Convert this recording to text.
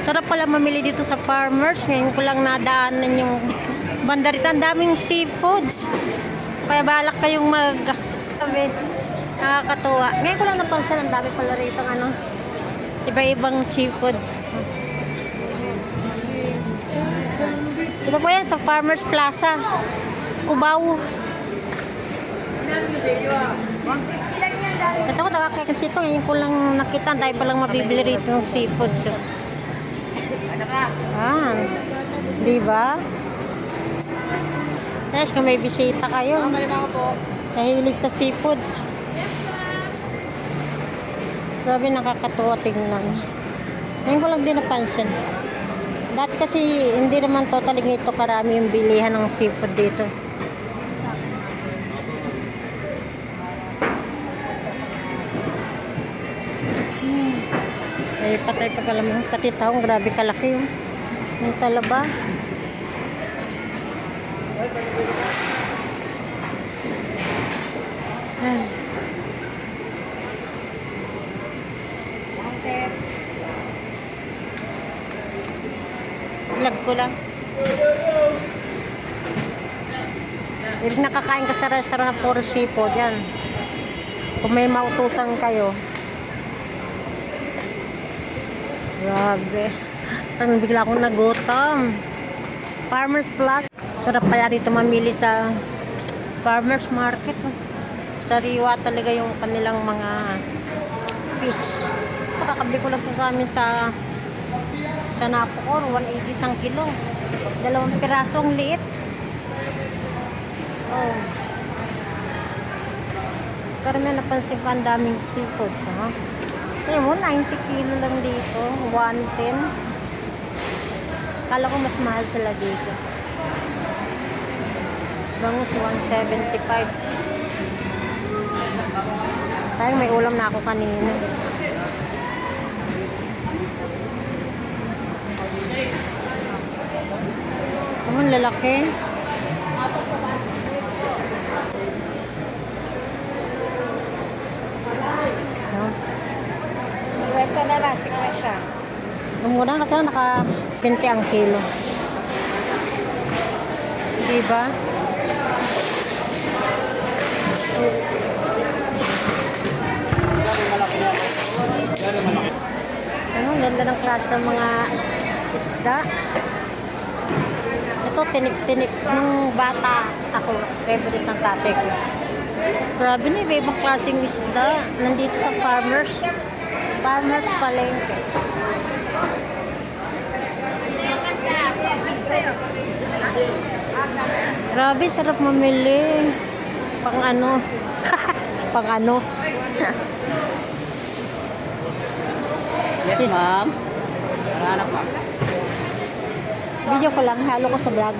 Sarap pala mamili dito sa Farmers. Ngayon ko lang nadaanan yung banda rito. Ang daming seafoods. Kaya balak kayong sabi, nakakatuwa. Ngayon ko lang napansin, ang dami pala rito ano, iba-ibang seafood. Ito po yan sa Farmers Plaza, Cubao. Ito ko taga-Quezon, ngayon ko lang nakita. Tayo palang mabibili rito ng seafoods. Ah, di ba? Yes, kung may bisita kayo. Nahilig sa seafoods. Grabe, nakakatuwa tingnan. Ngayon ko lang din napansin. Dati kasi hindi naman totally ito karami yung bilihan ng seafood dito. Eh, patay pa pala mo. Katitaong, grabe kalaki yung talaba. Vlog ko lang. Hindi nakakain ka sa restaurant na puro seafood yan. Kung may mautusan kayo. Grabe. Parang bigla akong nagutom. Farmers Plus. Sarap pala dito mamili sa Farmers Market. Sariwa talaga yung kanilang mga fish. Kakabili ko lang po sa amin sa Napocor. 180 isang kilo. 2 pirasong liit. Oh. Karamihan napansin ko ang daming seafoods. Ha? Kaya mo, 90 kilo lang dito. 110. Kala ko mas mahal sila dito. Bangus, 175. Tayo may ulam na ako kanina. Ang lalaki. Ito na lang, 50. Ang mura kasi naka 20 ang kilo. Diba? Ano, ganda ng klase ng mga isda. Ito, tinik-tinik nung bata ako. Favorite ng tatay ko. Grabe na, iba-ibang klaseng isda. Nandito sa Farmers Palengke. Grabe, sarap mamili. Pang ano. Pang ano. Yes, ma'am. Hanap, ma'am. Video ko lang, halo ko sa vlog.